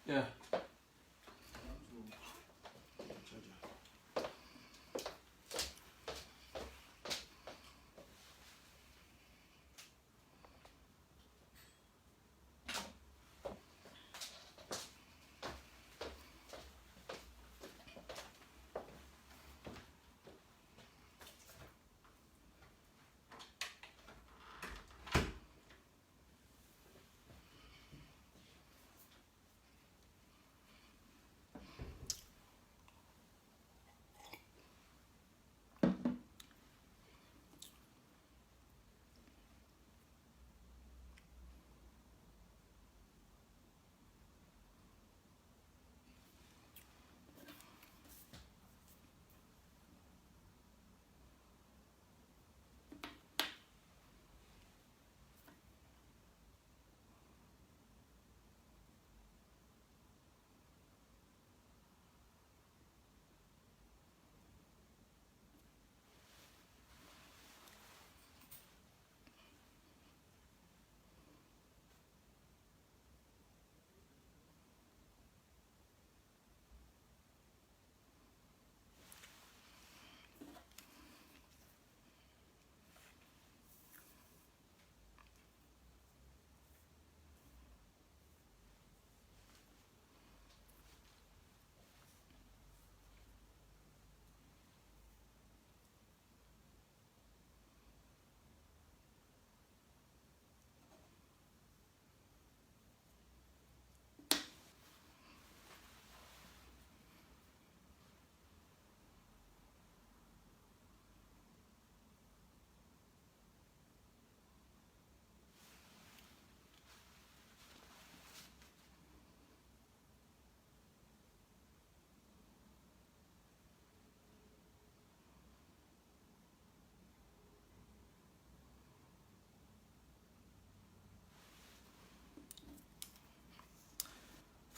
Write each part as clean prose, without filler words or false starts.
Yeah.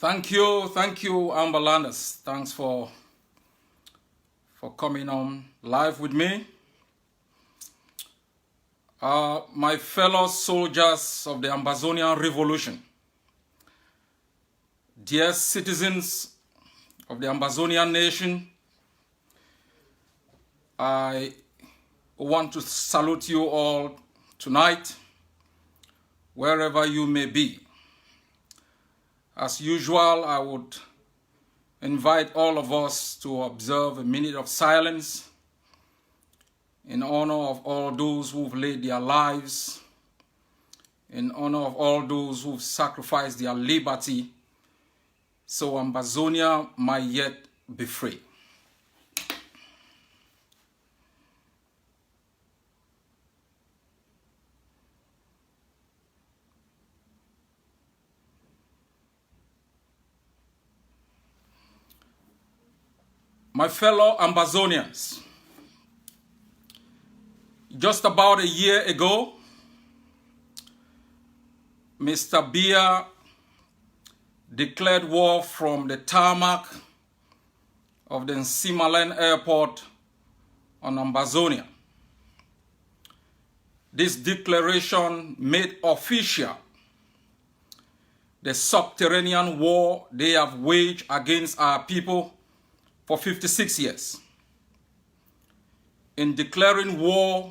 Thank you, Amberlanders. Thanks for coming on live with me. My fellow soldiers of the Ambazonia Revolution, dear citizens of the Ambazonian nation, I want to salute you all tonight, wherever you may be. As usual, I would invite all of us to observe a minute of silence in honor of all those who've laid their lives, in honor of all those who've sacrificed their liberty, so Ambazonia might yet be free. My fellow Ambazonians, just about a year ago, Mr. Biya declared war from the tarmac of the Nsimalen airport on Ambazonia. This declaration made official the subterranean war they have waged against our people for 56 years. In declaring war,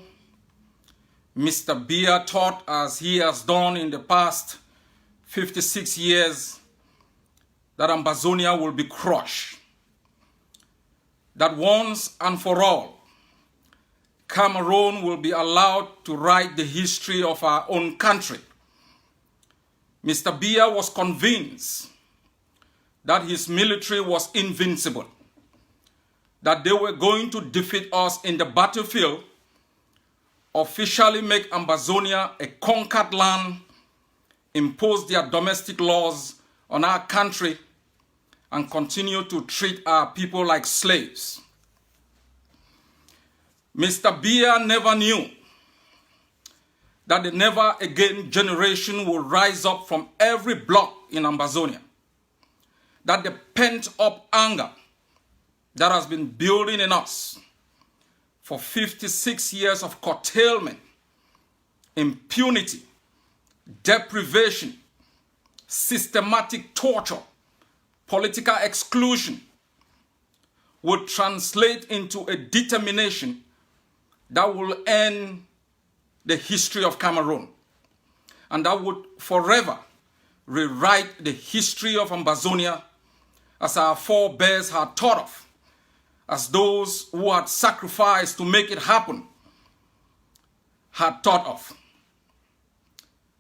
Mr. Biya thought, as he has done in the past 56 years, that Ambazonia will be crushed. That once and for all, Cameroon will be allowed to write the history of our own country. Mr. Biya was convinced that his military was invincible, that they were going to defeat us in the battlefield, officially make Ambazonia a conquered land, impose their domestic laws on our country, and continue to treat our people like slaves. Mr. Biya never knew that the never again generation will rise up from every block in Ambazonia, that the pent-up anger that has been building in us for 56 years of curtailment, impunity, deprivation, systematic torture, political exclusion would translate into a determination that will end the history of Cameroon, and that would forever rewrite the history of Ambazonia as our forebears had thought of, as those who had sacrificed to make it happen had thought of.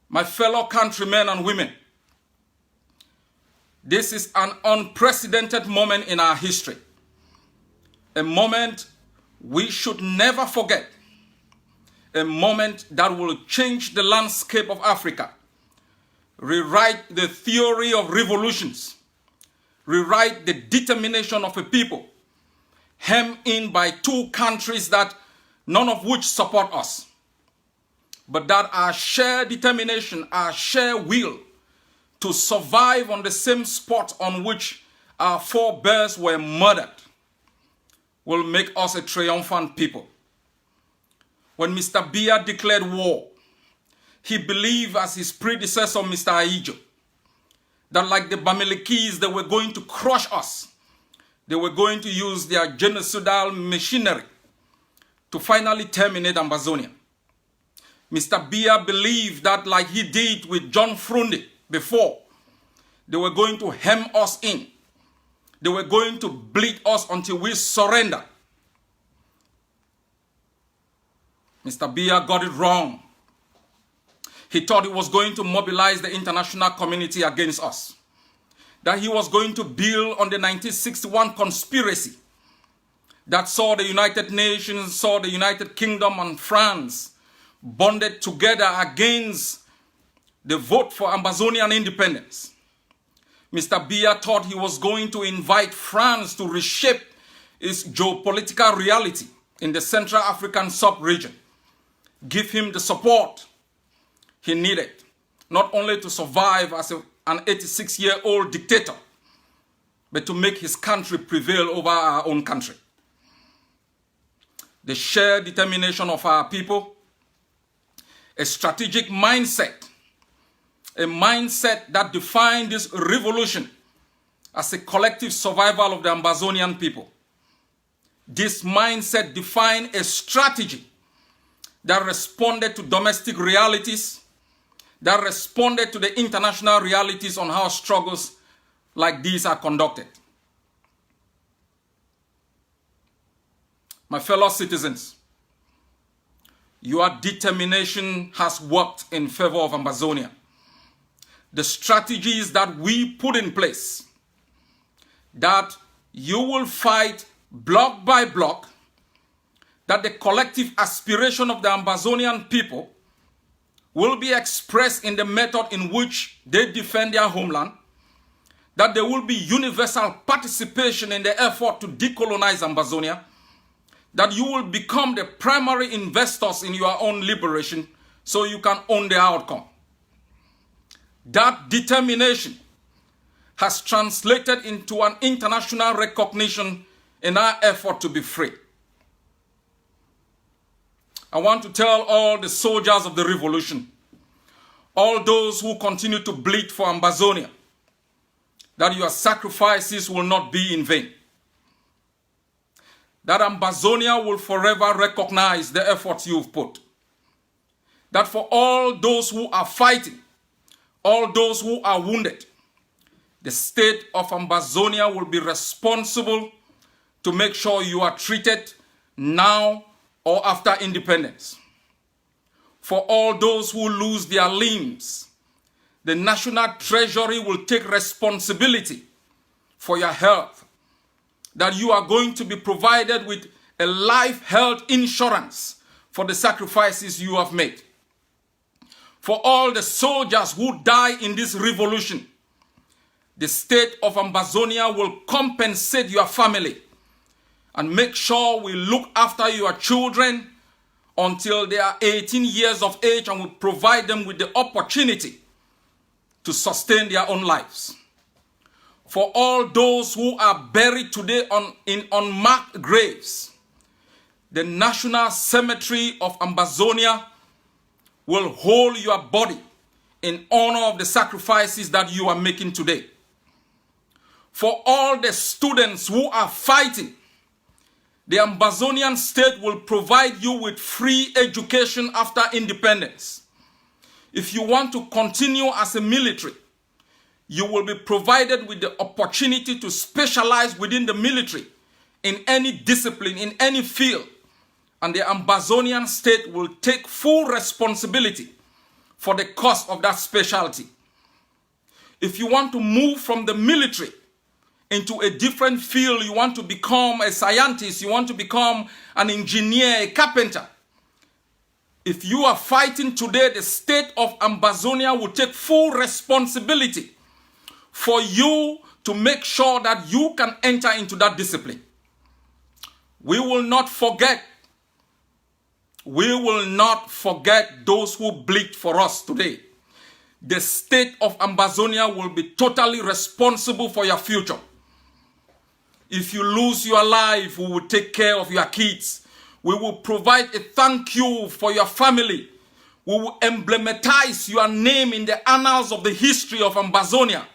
My fellow countrymen and women, this is an unprecedented moment in our history, a moment we should never forget, a moment that will change the landscape of Africa, rewrite the theory of revolutions, rewrite the determination of a people, hemmed in by two countries that none of which support us, but that our shared determination, our shared will to survive on the same spot on which our forebears were murdered will make us a triumphant people. When Mr. Biya declared war, he believed, as his predecessor, Mr. Aidjo, that like the Bamilikis, they were going to crush us. They were going to use their genocidal machinery to finally terminate Ambazonia. Mr. Biya believed that, like he did with John Frundi before, they were going to hem us in. They were going to bleed us until we surrender. Mr. Biya got it wrong. He thought he was going to mobilize the international community against us, that he was going to build on the 1961 conspiracy that saw the United Nations, saw the United Kingdom and France bonded together against the vote for Ambazonian independence. Mr. Biya thought he was going to invite France to reshape its geopolitical reality in the Central African sub-region, give him the support he needed, not only to survive as an 86-year-old dictator, but to make his country prevail over our own country. The shared determination of our people, a strategic mindset, a mindset that defined this revolution as a collective survival of the Ambazonian people. This mindset defined a strategy that responded to domestic realities, that responded to the international realities on how struggles like these are conducted. My fellow citizens, your determination has worked in favor of Ambazonia. The strategies that we put in place, that you will fight block by block, that the collective aspiration of the Ambazonian people will be expressed in the method in which they defend their homeland, that there will be universal participation in the effort to decolonize Ambazonia, that you will become the primary investors in your own liberation so you can own the outcome. That determination has translated into an international recognition in our effort to be free. I want to tell all the soldiers of the revolution, all those who continue to bleed for Ambazonia, that your sacrifices will not be in vain. That Ambazonia will forever recognize the efforts you've put. That for all those who are fighting, all those who are wounded, the state of Ambazonia will be responsible to make sure you are treated now or after independence. For all those who lose their limbs, the National Treasury will take responsibility for your health, that you are going to be provided with a life health insurance for the sacrifices you have made. For all the soldiers who die in this revolution, the state of Ambazonia will compensate your family and make sure we look after your children until they are 18 years of age, and will provide them with the opportunity to sustain their own lives. For all those who are buried today in unmarked graves, the National Cemetery of Ambazonia will hold your body in honor of the sacrifices that you are making today. For all the students who are fighting, the Ambazonian state will provide you with free education after independence. If you want to continue as a military, you will be provided with the opportunity to specialize within the military in any discipline, in any field. And the Ambazonian state will take full responsibility for the cost of that specialty. If you want to move from the military into a different field, you want to become a scientist, you want to become an engineer, a carpenter. If you are fighting today, the state of Ambazonia will take full responsibility for you to make sure that you can enter into that discipline. We will not forget those who bleed for us today. The state of Ambazonia will be totally responsible for your future. If you lose your life, we will take care of your kids. We will provide a thank you for your family. We will emblematize your name in the annals of the history of Ambazonia,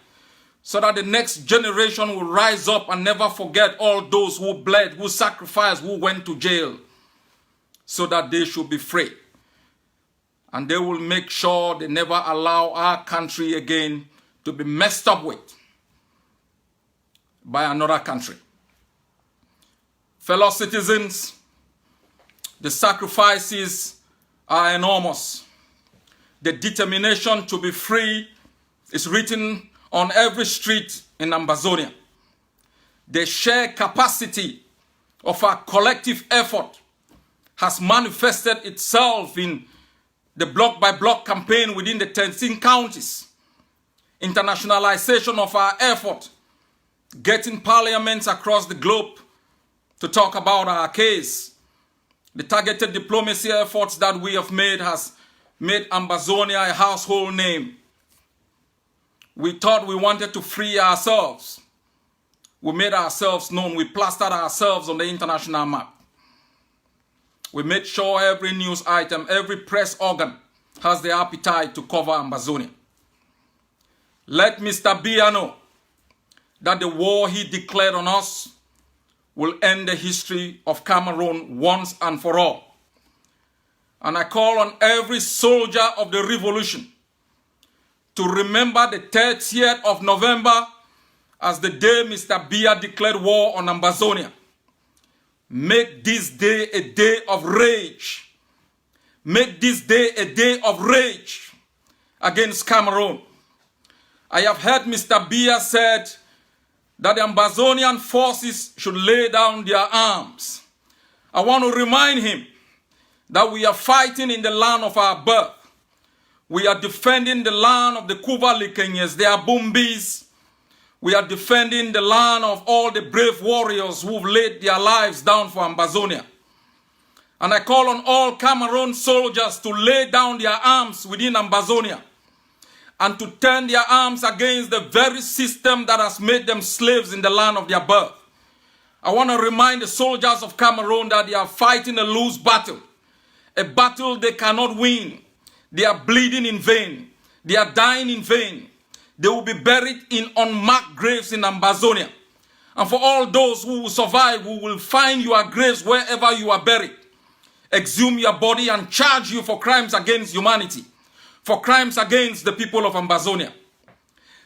so that the next generation will rise up and never forget all those who bled, who sacrificed, who went to jail, so that they should be free. And they will make sure they never allow our country again to be messed up with by another country. Fellow citizens, the sacrifices are enormous. The determination to be free is written on every street in Ambazonia. The sheer capacity of our collective effort has manifested itself in the block-by-block campaign within the 13 counties, internationalization of our effort, getting parliaments across the globe to talk about our case. The targeted diplomacy efforts that we have made has made Ambazonia a household name. We thought we wanted to free ourselves. We made ourselves known. We plastered ourselves on the international map. We made sure every news item, every press organ has the appetite to cover Ambazonia. Let Mr. Biya know that the war he declared on us will end the history of Cameroon once and for all. And I call on every soldier of the revolution to remember the 30th of November as the day Mr. Biya declared war on Ambazonia. Make this day a day of rage. Make this day a day of rage against Cameroon. I have heard Mr. Biya said that the Ambazonian forces should lay down their arms. I want to remind him that we are fighting in the land of our birth. We are defending the land of the Kuva-Likenyes, the Abumbis. We are defending the land of all the brave warriors who've laid their lives down for Ambazonia. And I call on all Cameroon soldiers to lay down their arms within Ambazonia and to turn their arms against the very system that has made them slaves in the land of their birth. I want to remind the soldiers of Cameroon that they are fighting a loose battle, a battle they cannot win. They are bleeding in vain. They are dying in vain. They will be buried in unmarked graves in Ambazonia. And for all those who will survive, we will find your graves wherever you are buried, exhume your body and charge you for crimes against humanity, for crimes against the people of Ambazonia.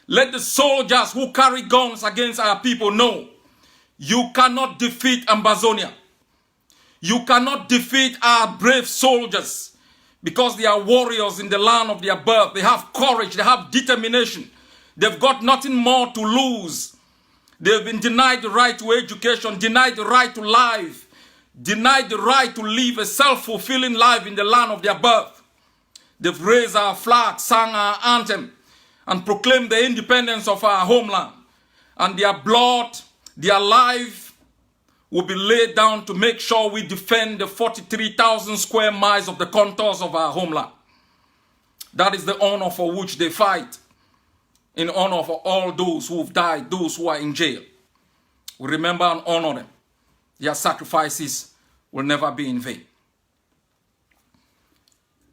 Let the soldiers who carry guns against our people know you cannot defeat Ambazonia. You cannot defeat our brave soldiers because they are warriors in the land of their birth. They have courage, they have determination. They've got nothing more to lose. They've been denied the right to education, denied the right to life, denied the right to live a self-fulfilling life in the land of their birth. They've raised our flag, sang our anthem, and proclaimed the independence of our homeland. And their blood, their life will be laid down to make sure we defend the 43,000 square miles of the contours of our homeland. That is the honor for which they fight, in honor of all those who have died, those who are in jail. We remember and honor them. Their sacrifices will never be in vain.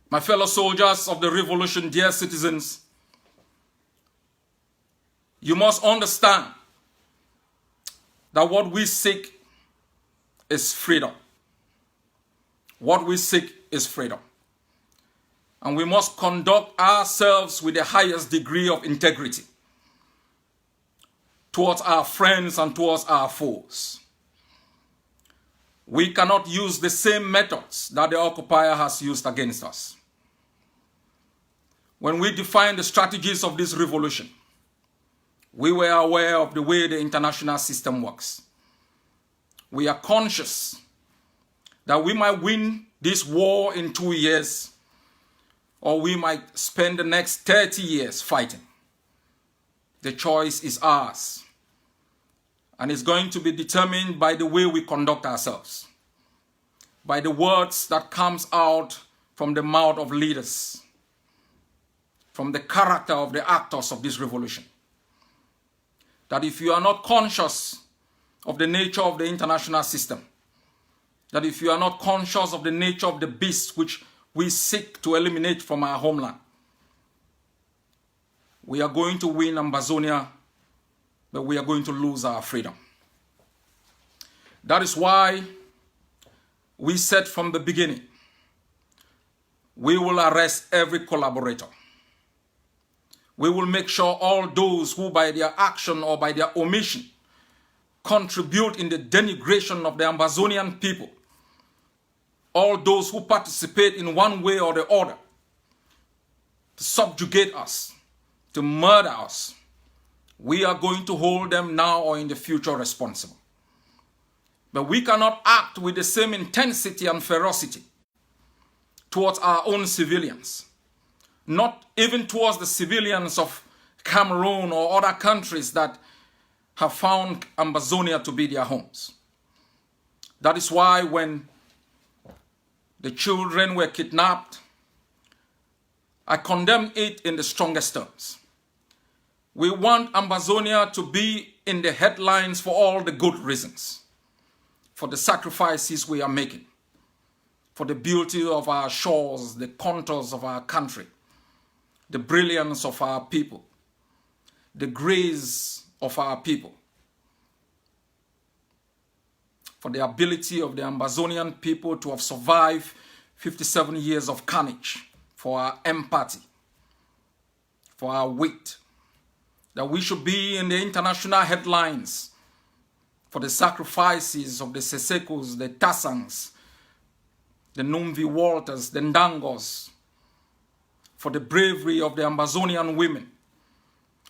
My fellow soldiers of the revolution, dear citizens, you must understand that what we seek is freedom. What we seek is freedom. And we must conduct ourselves with the highest degree of integrity towards our friends and towards our foes. We cannot use the same methods that the occupier has used against us. When we defined the strategies of this revolution, we were aware of the way the international system works. We are conscious that we might win this war in 2 years, or we might spend the next 30 years fighting. The choice is ours, and it's going to be determined by the way we conduct ourselves, by the words that comes out from the mouth of leaders, from the character of the actors of this revolution. That if you are not conscious of the nature of the international system, that if you are not conscious of the nature of the beast which we seek to eliminate from our homeland, we are going to win Ambazonia, but we are going to lose our freedom. That is why we said from the beginning, we will arrest every collaborator. We will make sure all those who by their action or by their omission contribute in the denigration of the Ambazonian people, all those who participate in one way or the other to subjugate us, to murder us, we are going to hold them now or in the future responsible. But we cannot act with the same intensity and ferocity towards our own civilians, not even towards the civilians of Cameroon or other countries that have found Ambazonia to be their homes. That is why when the children were kidnapped, I condemn it in the strongest terms. We want Ambazonia to be in the headlines for all the good reasons, for the sacrifices we are making, for the beauty of our shores, the contours of our country, the brilliance of our people, the grace of our people, for the ability of the Ambazonian people to have survived 57 years of carnage, for our empathy, for our wit, that we should be in the international headlines for the sacrifices of the Sesekos, the Tassangs, the Numvi Walters, the Ndangos, for the bravery of the Ambazonian women,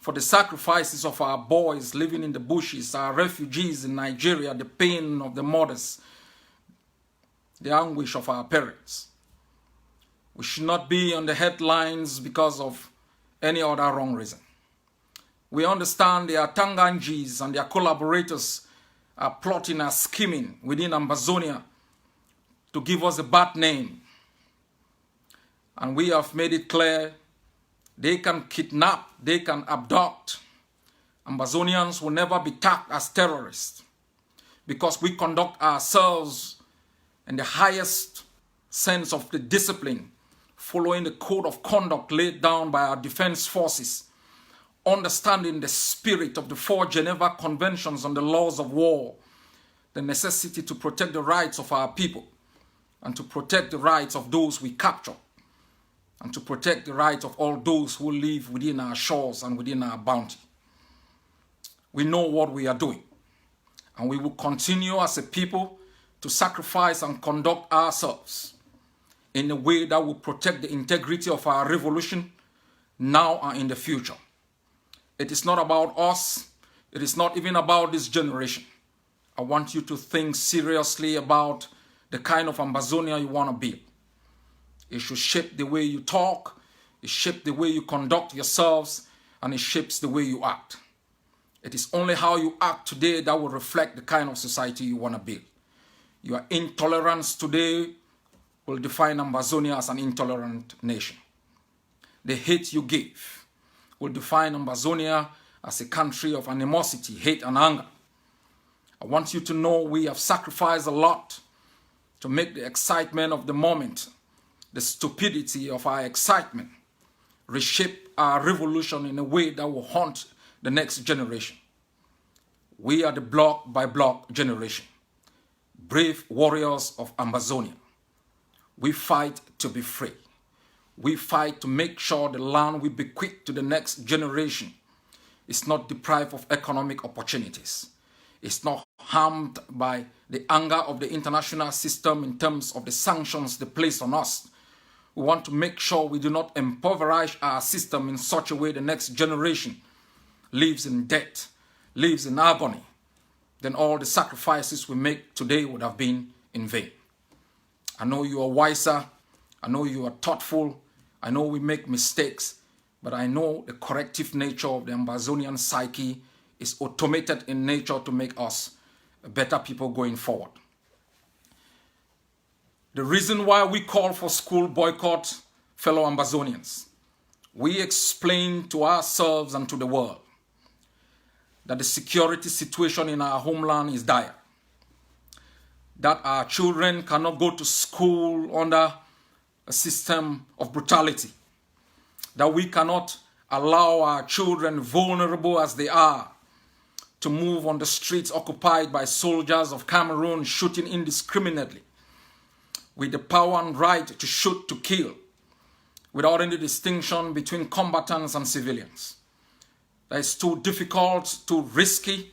for the sacrifices of our boys living in the bushes, our refugees in Nigeria, the pain of the mothers, the anguish of our parents. We should not be on the headlines because of any other wrong reason. We understand the Atanganjis and their collaborators are plotting and scheming within Ambazonia to give us a bad name. And we have made it clear they can kidnap, they can abduct. Ambazonians will never be tagged as terrorists because we conduct ourselves in the highest sense of the discipline, following the code of conduct laid down by our defense forces, understanding the spirit of the 4 Geneva Conventions on the laws of war, the necessity to protect the rights of our people and to protect the rights of those we capture, and to protect the rights of all those who live within our shores and within our bounty. We know what we are doing, and we will continue as a people to sacrifice and conduct ourselves in a way that will protect the integrity of our revolution now and in the future. It is not about us. It is not even about this generation. I want you to think seriously about the kind of Ambazonia you want to be. It should shape the way you talk, it shapes the way you conduct yourselves, and it shapes the way you act. It is only how you act today that will reflect the kind of society you want to build. Your intolerance today will define Ambazonia as an intolerant nation. The hate you give will define Ambazonia as a country of animosity, hate, and anger. I want you to know we have sacrificed a lot to make the excitement of the moment, the stupidity of our excitement, reshape our revolution in a way that will haunt the next generation. We are the block by block generation, brave warriors of Ambazonia. We fight to be free. We fight to make sure the land we bequeath to the next generation is not deprived of economic opportunities. It's not harmed by the anger of the international system in terms of the sanctions they place on us. We want to make sure we do not impoverish our system in such a way the next generation lives in debt, lives in agony. Then all the sacrifices we make today would have been in vain. I know you are wiser. I know you are thoughtful. I know we make mistakes. But I know the corrective nature of the Ambazonian psyche is automated in nature to make us better people going forward. The reason why we call for school boycott, fellow Ambazonians, we explain to ourselves and to the world that the security situation in our homeland is dire, that our children cannot go to school under a system of brutality, that we cannot allow our children, vulnerable as they are, to move on the streets occupied by soldiers of Cameroon shooting indiscriminately, with the power and right to shoot to kill, without any distinction between combatants and civilians. That is too difficult, too risky,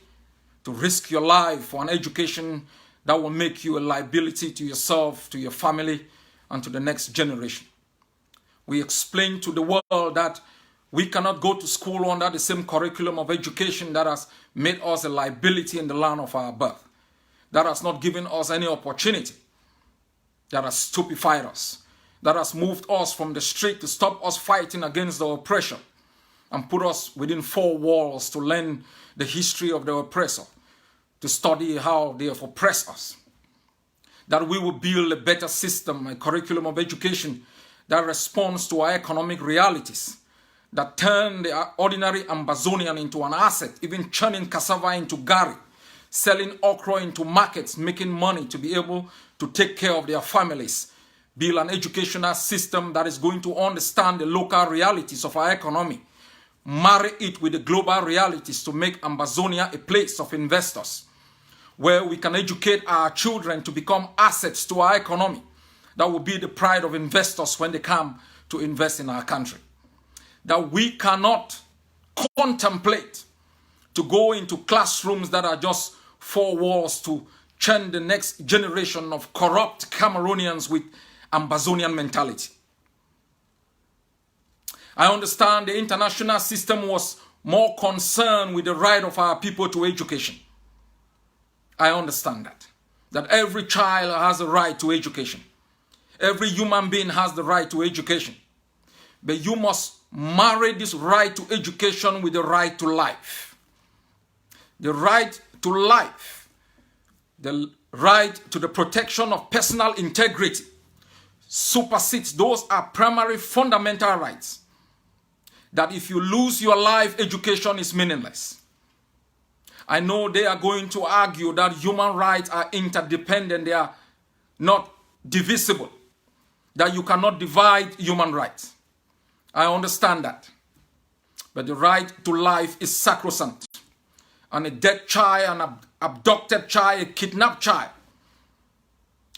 to risk your life for an education that will make you a liability to yourself, to your family, and to the next generation. We explain to the world that we cannot go to school under the same curriculum of education that has made us a liability in the land of our birth, that has not given us any opportunity, that has stupefied us, that has moved us from the street to stop us fighting against the oppression and put us within four walls to learn the history of the oppressor, to study how they have oppressed us. That we will build a better system, a curriculum of education that responds to our economic realities, that turn the ordinary Ambazonian into an asset, even churning cassava into gari, selling okra into markets, making money to be able to take care of their families, build an educational system that is going to understand the local realities of our economy, marry it with the global realities to make Ambazonia a place of investors, where we can educate our children to become assets to our economy. That will be the pride of investors when they come to invest in our country. That we cannot contemplate to go into classrooms that are just four walls to train the next generation of corrupt Cameroonians with Ambazonian mentality. I understand the international system was more concerned with the right of our people to education. I understand that every child has a right to education. Every human being has the right to education. But you must marry this right to education with the right to life. The right to life, the right to the protection of personal integrity supersedes. Those are primary fundamental rights. That if you lose your life, education is meaningless. I know they are going to argue that human rights are interdependent, they are not divisible, that you cannot divide human rights. I understand that. But the right to life is sacrosanct. And a dead child, an abducted child, a kidnapped child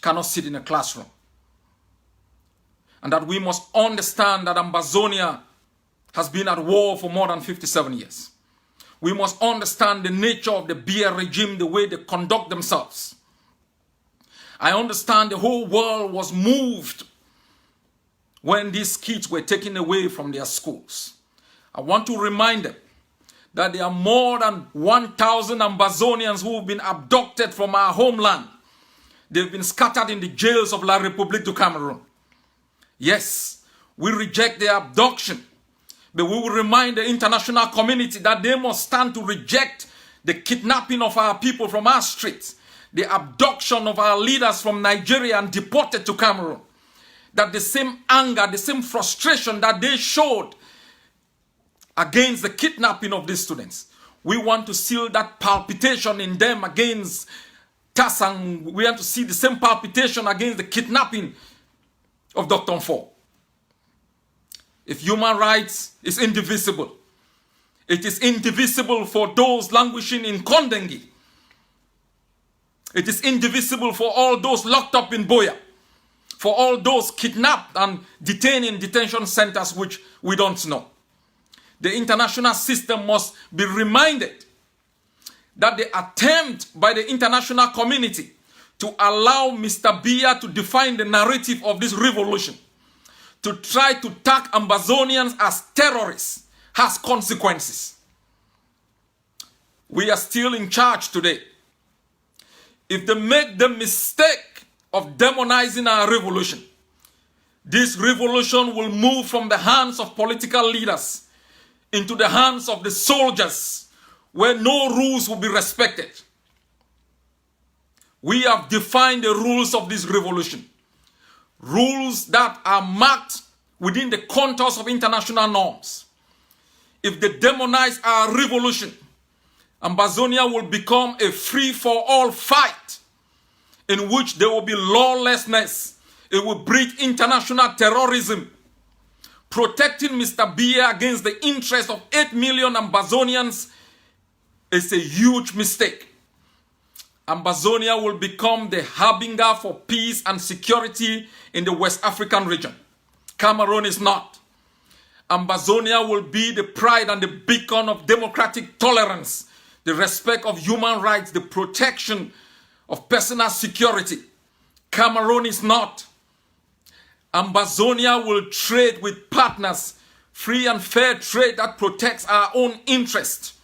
cannot sit in a classroom. And that we must understand that Ambazonia has been at war for more than 57 years. We must understand the nature of the beer regime, the way they conduct themselves. I understand the whole world was moved when these kids were taken away from their schools. I want to remind them that there are more than 1,000 Ambazonians who have been abducted from our homeland. They've been scattered in the jails of La République du Cameroon. Yes, we reject their abduction. But we will remind the international community that they must stand to reject the kidnapping of our people from our streets, the abduction of our leaders from Nigeria and deported to Cameroon. That the same anger, the same frustration that they showed against the kidnapping of these students, we want to seal that palpitation in them against Tassang. We want to see the same palpitation against the kidnapping of Dr.Cho. If human rights is indivisible, It is indivisible for those languishing in Kondengi. It is indivisible for all those locked up in Boya, for all those kidnapped and detained in detention centers which we don't know. The international system must be reminded that the attempt by the international community to allow Mr. Biya to define the narrative of this revolution, to try to tag Ambazonians as terrorists, has consequences. We are still in charge today. If they make the mistake of demonizing our revolution, this revolution will move from the hands of political leaders into the hands of the soldiers, where no rules will be respected. We have defined the rules of this revolution. Rules that are marked within the contours of international norms. If they demonize our revolution, Ambazonia will become a free-for-all fight in which there will be lawlessness. It will breed international terrorism. Protecting Mr. Biya against the interest of 8 million Ambazonians is a huge mistake. Ambazonia will become the harbinger for peace and security in the West African region. Cameroon is not. Ambazonia will be the pride and the beacon of democratic tolerance, the respect of human rights, the protection of personal security. Cameroon is not. Ambazonia will trade with partners, free and fair trade that protects our own interest,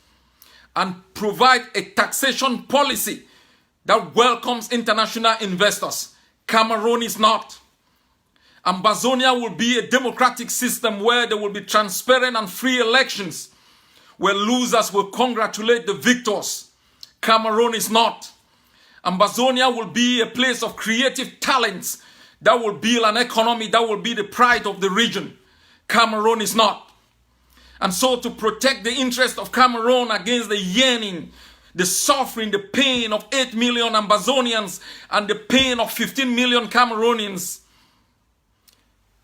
and provide a taxation policy that welcomes international investors. Cameroon is not. Ambazonia will be a democratic system where there will be transparent and free elections, where losers will congratulate the victors. Cameroon is not. Ambazonia will be a place of creative talents that will build an economy that will be the pride of the region. Cameroon is not. And so to protect the interest of Cameroon against the yearning, the suffering, the pain of 8 million Ambazonians and the pain of 15 million Cameroonians,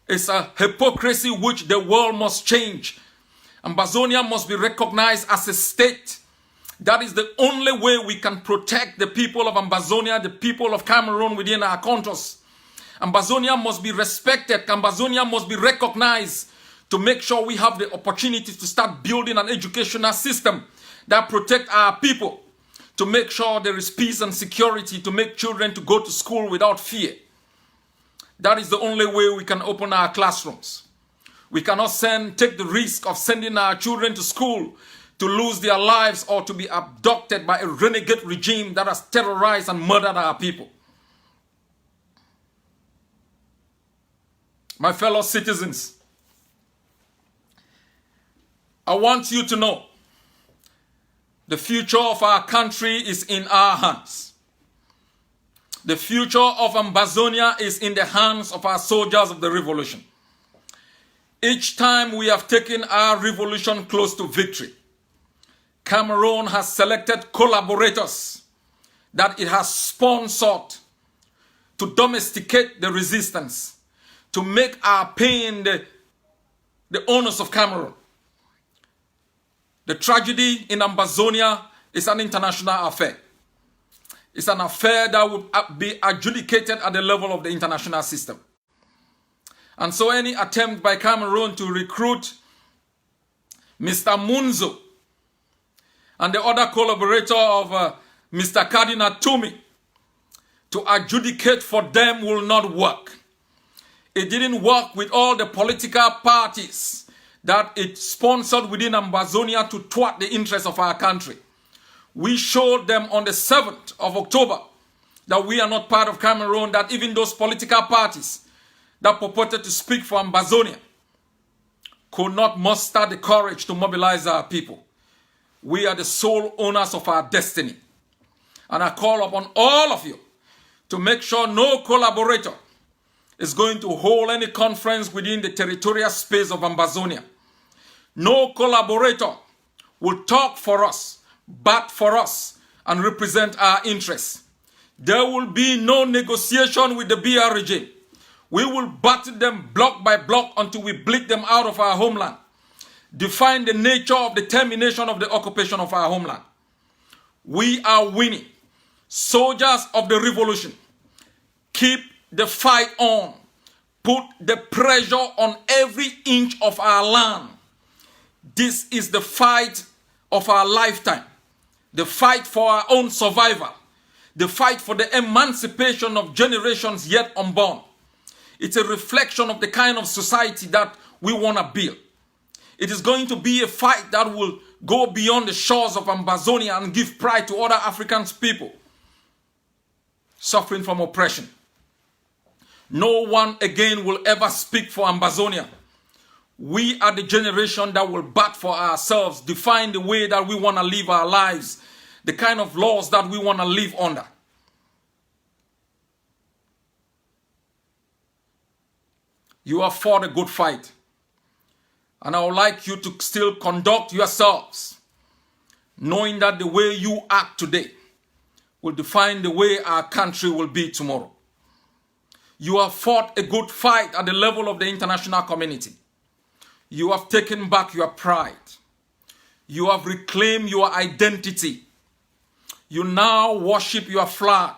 is a hypocrisy which the world must change. Ambazonia must be recognized as a state. That is the only way we can protect the people of Ambazonia, the people of Cameroon within our contours. Ambazonia must be respected. Ambazonia must be recognized to make sure we have the opportunity to start building an educational system that protects our people, to make sure there is peace and security, to make children to go to school without fear. That is the only way we can open our classrooms. We cannot take the risk of sending our children to school to lose their lives or to be abducted by a renegade regime that has terrorized and murdered our people. My fellow citizens, I want you to know the future of our country is in our hands. The future of Ambazonia is in the hands of our soldiers of the revolution. Each time we have taken our revolution close to victory, Cameroon has selected collaborators that it has sponsored to domesticate the resistance, to make our pain the owners of Cameroon. The tragedy in Ambazonia is an international affair. It's an affair that would be adjudicated at the level of the international system. And so any attempt by Cameroon to recruit Mr. Munzo and the other collaborator of Mr. Cardinal Tumi to adjudicate for them will not work. It didn't work with all the political parties that it sponsored within Ambazonia to thwart the interests of our country. We showed them on the 7th of October that we are not part of Cameroon, that even those political parties that purported to speak for Ambazonia could not muster the courage to mobilize our people. We are the sole owners of our destiny. And I call upon all of you to make sure no collaborator is going to hold any conference within the territorial space of Ambazonia. No collaborator will talk for us, bat for us, and represent our interests. There will be no negotiation with the BR regime. We will battle them block by block until we bleed them out of our homeland. define the nature of the termination of the occupation of our homeland. We are winning. Soldiers of the revolution, keep the fight on. Put the pressure on every inch of our land. This is the fight of our lifetime. The fight for our own survival. The fight for the emancipation of generations yet unborn. It's a reflection of the kind of society that we want to build. It is going to be a fight that will go beyond the shores of Ambazonia and give pride to other African people suffering from oppression. No one again will ever speak for Ambazonia. We are the generation that will bat for ourselves, define the way that we want to live our lives, the kind of laws that we want to live under. You have fought a good fight. And I would like you to still conduct yourselves, knowing that the way you act today will define the way our country will be tomorrow. You have fought a good fight at the level of the international community. You have taken back your pride. You have reclaimed your identity. You now worship your flag.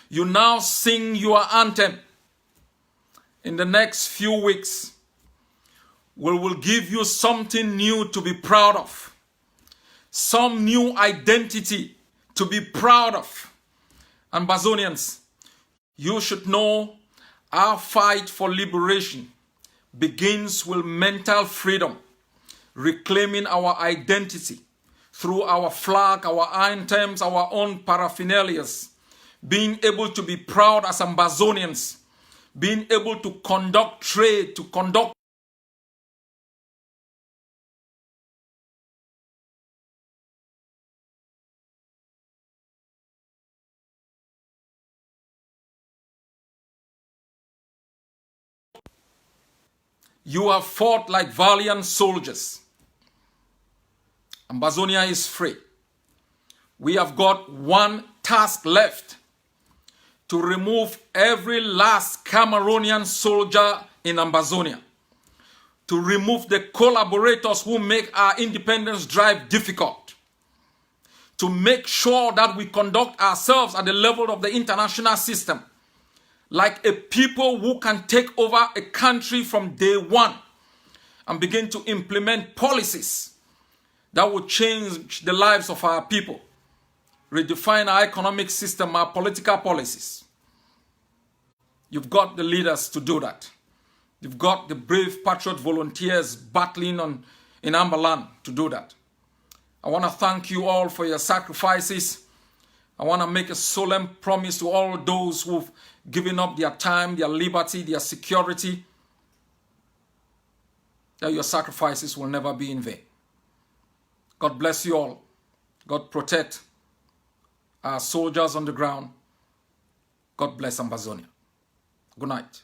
You now sing your anthem. In the next few weeks, we will give you something new to be proud of. Some new identity to be proud of. Ambazonians, you should know our fight for liberation begins with mental freedom, reclaiming our identity through our flag, our anthems, our own paraphernalias, being able to be proud as Ambazonians, being able to conduct trade, to conduct You have fought like valiant soldiers. Ambazonia is free. We have got one task left: to remove every last Cameroonian soldier in Ambazonia, to remove the collaborators who make our independence drive difficult, to make sure that we conduct ourselves at the level of the international system like a people who can take over a country from day one and begin to implement policies that will change the lives of our people, redefine our economic system, our political policies. You've got the leaders to do that. You've got the brave patriot volunteers battling in Amberland to do that. I want to thank you all for your sacrifices. I want to make a solemn promise to all those who've given up their time, their liberty, their security, that your sacrifices will never be in vain. God bless you all. God protect our soldiers on the ground. God bless Ambazonia. Good night.